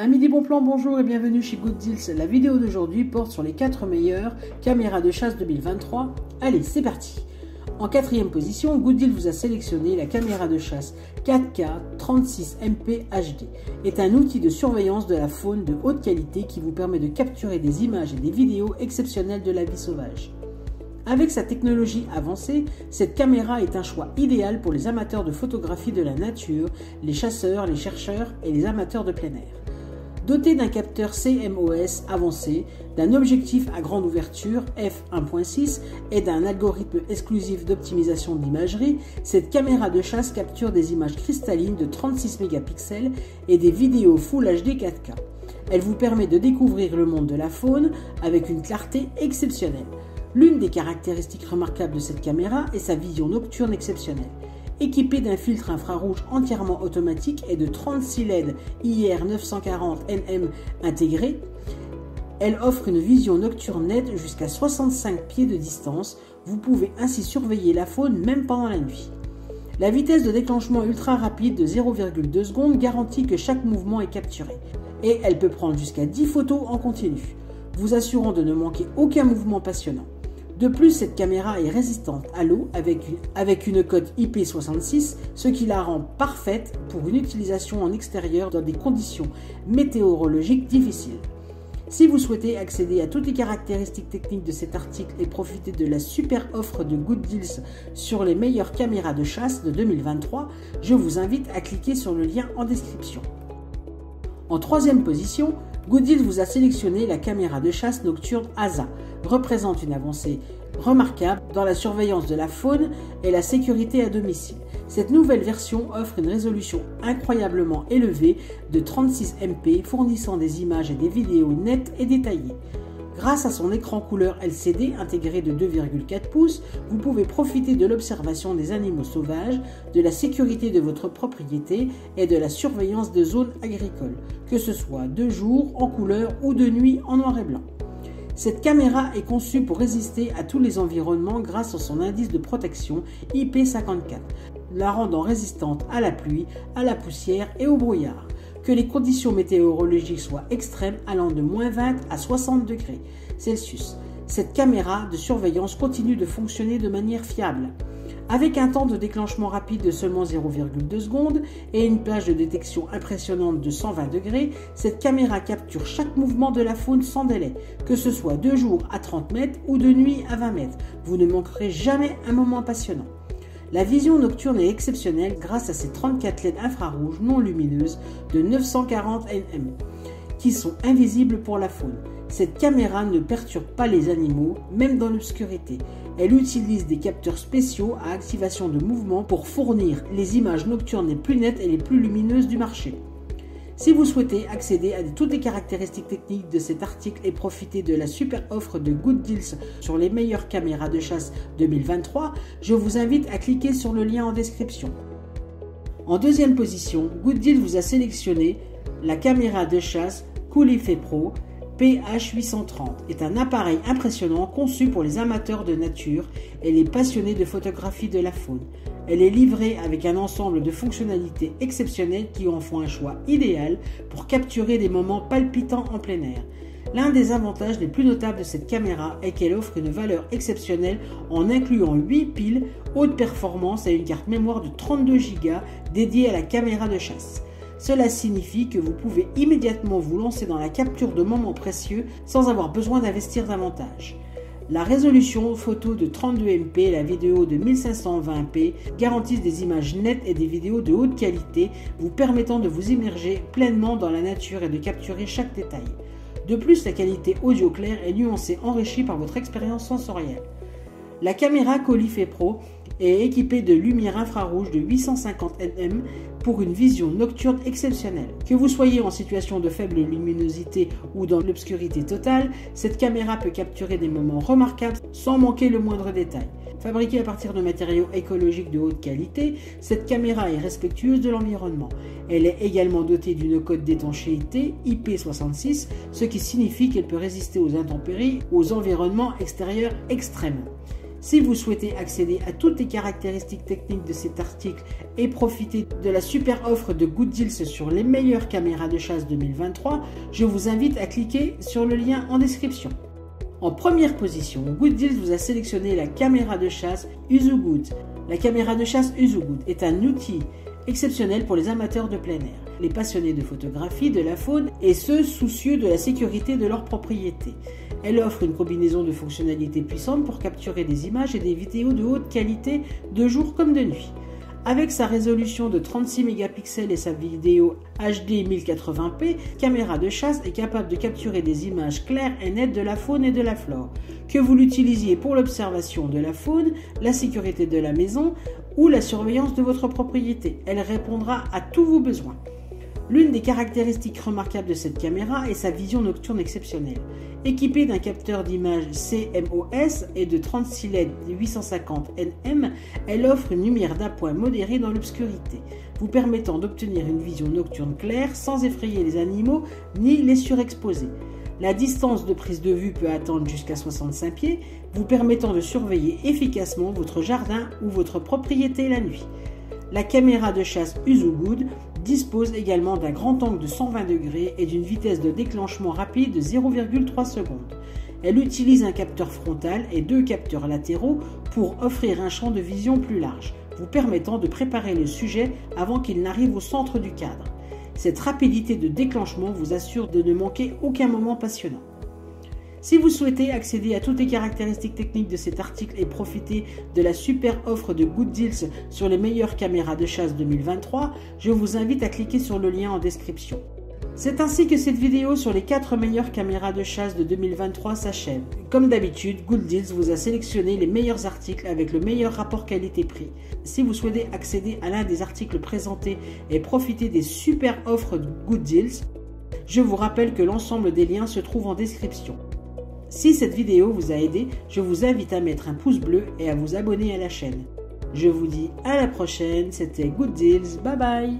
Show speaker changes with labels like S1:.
S1: Amis des bons plans, bonjour et bienvenue chez Good Deals. La vidéo d'aujourd'hui porte sur les 4 meilleures caméras de chasse 2023. Allez, c'est parti. En 4e position, Good Deals vous a sélectionné la caméra de chasse 4K 36 MP HD. C'est un outil de surveillance de la faune de haute qualité qui vous permet de capturer des images et des vidéos exceptionnelles de la vie sauvage. Avec sa technologie avancée, cette caméra est un choix idéal pour les amateurs de photographie de la nature, les chasseurs, les chercheurs et les amateurs de plein air. Dotée d'un capteur CMOS avancé, d'un objectif à grande ouverture f1.6 et d'un algorithme exclusif d'optimisation d'imagerie, cette caméra de chasse capture des images cristallines de 36 mégapixels et des vidéos Full HD 4K. Elle vous permet de découvrir le monde de la faune avec une clarté exceptionnelle. L'une des caractéristiques remarquables de cette caméra est sa vision nocturne exceptionnelle. Équipée d'un filtre infrarouge entièrement automatique et de 36 LED IR940NM intégrés, elle offre une vision nocturne nette jusqu'à 65 pieds de distance. Vous pouvez ainsi surveiller la faune même pendant la nuit. La vitesse de déclenchement ultra rapide de 0,2 secondes garantit que chaque mouvement est capturé. Et elle peut prendre jusqu'à 10 photos en continu, vous assurant de ne manquer aucun mouvement passionnant. De plus, cette caméra est résistante à l'eau avec une cote IP66, ce qui la rend parfaite pour une utilisation en extérieur dans des conditions météorologiques difficiles. Si vous souhaitez accéder à toutes les caractéristiques techniques de cet article et profiter de la super offre de Good Deals sur les meilleures caméras de chasse de 2023, je vous invite à cliquer sur le lien en description. En 3e position, Good Deals vous a sélectionné la caméra de chasse nocturne ASA, représente une avancée remarquable dans la surveillance de la faune et la sécurité à domicile. Cette nouvelle version offre une résolution incroyablement élevée de 36 MP, fournissant des images et des vidéos nettes et détaillées. Grâce à son écran couleur LCD intégré de 2,4 pouces, vous pouvez profiter de l'observation des animaux sauvages, de la sécurité de votre propriété et de la surveillance de zones agricoles, que ce soit de jour en couleur ou de nuit en noir et blanc. Cette caméra est conçue pour résister à tous les environnements grâce à son indice de protection IP54, la rendant résistante à la pluie, à la poussière et au brouillard. Que les conditions météorologiques soient extrêmes allant de -20 à 60 degrés Celsius. Cette caméra de surveillance continue de fonctionner de manière fiable. Avec un temps de déclenchement rapide de seulement 0,2 secondes et une plage de détection impressionnante de 120 degrés, cette caméra capture chaque mouvement de la faune sans délai, que ce soit de jour à 30 mètres ou de nuit à 20 mètres. Vous ne manquerez jamais un moment passionnant. La vision nocturne est exceptionnelle grâce à ses 34 LED infrarouges non lumineuses de 940 nm qui sont invisibles pour la faune. Cette caméra ne perturbe pas les animaux, même dans l'obscurité. Elle utilise des capteurs spéciaux à activation de mouvement pour fournir les images nocturnes les plus nettes et les plus lumineuses du marché. Si vous souhaitez accéder à toutes les caractéristiques techniques de cet article et profiter de la super offre de Good Deals sur les meilleures caméras de chasse 2023, je vous invite à cliquer sur le lien en description. En 2e position, Good Deals vous a sélectionné la caméra de chasse Cooliffe Pro PH830. Est un appareil impressionnant conçu pour les amateurs de nature et les passionnés de photographie de la faune. Elle est livrée avec un ensemble de fonctionnalités exceptionnelles qui en font un choix idéal pour capturer des moments palpitants en plein air. L'un des avantages les plus notables de cette caméra est qu'elle offre une valeur exceptionnelle en incluant 8 piles haute performance et une carte mémoire de 32 Go dédiée à la caméra de chasse. Cela signifie que vous pouvez immédiatement vous lancer dans la capture de moments précieux sans avoir besoin d'investir davantage. La résolution photo de 32 MP et la vidéo de 1520p garantissent des images nettes et des vidéos de haute qualité, vous permettant de vous immerger pleinement dans la nature et de capturer chaque détail. De plus, la qualité audio claire est nuancée, enrichie par votre expérience sensorielle. La caméra Cooliffe Pro est équipée de lumière infrarouge de 850 nm pour une vision nocturne exceptionnelle. Que vous soyez en situation de faible luminosité ou dans l'obscurité totale, cette caméra peut capturer des moments remarquables sans manquer le moindre détail. Fabriquée à partir de matériaux écologiques de haute qualité, cette caméra est respectueuse de l'environnement. Elle est également dotée d'une cote d'étanchéité IP66, ce qui signifie qu'elle peut résister aux intempéries ou aux environnements extérieurs extrêmes. Si vous souhaitez accéder à toutes les caractéristiques techniques de cet article et profiter de la super offre de Good Deals sur les meilleures caméras de chasse 2023, je vous invite à cliquer sur le lien en description. En première position, Good Deals vous a sélectionné la caméra de chasse Uzugood. La caméra de chasse Uzugood est un outil exceptionnel pour les amateurs de plein air, les passionnés de photographie, de la faune et ceux soucieux de la sécurité de leur propriété. Elle offre une combinaison de fonctionnalités puissantes pour capturer des images et des vidéos de haute qualité de jour comme de nuit. Avec sa résolution de 36 mégapixels et sa vidéo HD 1080p, caméra de chasse est capable de capturer des images claires et nettes de la faune et de la flore. Que vous l'utilisiez pour l'observation de la faune, la sécurité de la maison ou la surveillance de votre propriété, elle répondra à tous vos besoins. L'une des caractéristiques remarquables de cette caméra est sa vision nocturne exceptionnelle. Équipée d'un capteur d'image CMOS et de 36 LED 850 nm, elle offre une lumière d'appoint modérée dans l'obscurité, vous permettant d'obtenir une vision nocturne claire sans effrayer les animaux ni les surexposer. La distance de prise de vue peut atteindre jusqu'à 65 pieds, vous permettant de surveiller efficacement votre jardin ou votre propriété la nuit. La caméra de chasse Uzugood dispose également d'un grand angle de 120 degrés et d'une vitesse de déclenchement rapide de 0,3 secondes. Elle utilise un capteur frontal et 2 capteurs latéraux pour offrir un champ de vision plus large, vous permettant de préparer le sujet avant qu'il n'arrive au centre du cadre. Cette rapidité de déclenchement vous assure de ne manquer aucun moment passionnant. Si vous souhaitez accéder à toutes les caractéristiques techniques de cet article et profiter de la super offre de Good Deals sur les meilleures caméras de chasse 2023, je vous invite à cliquer sur le lien en description. C'est ainsi que cette vidéo sur les 4 meilleures caméras de chasse de 2023 s'achève. Comme d'habitude, Good Deals vous a sélectionné les meilleurs articles avec le meilleur rapport qualité-prix. Si vous souhaitez accéder à l'un des articles présentés et profiter des super offres de Good Deals, je vous rappelle que l'ensemble des liens se trouve en description. Si cette vidéo vous a aidé, je vous invite à mettre un pouce bleu et à vous abonner à la chaîne. Je vous dis à la prochaine, c'était Good Deals, bye bye.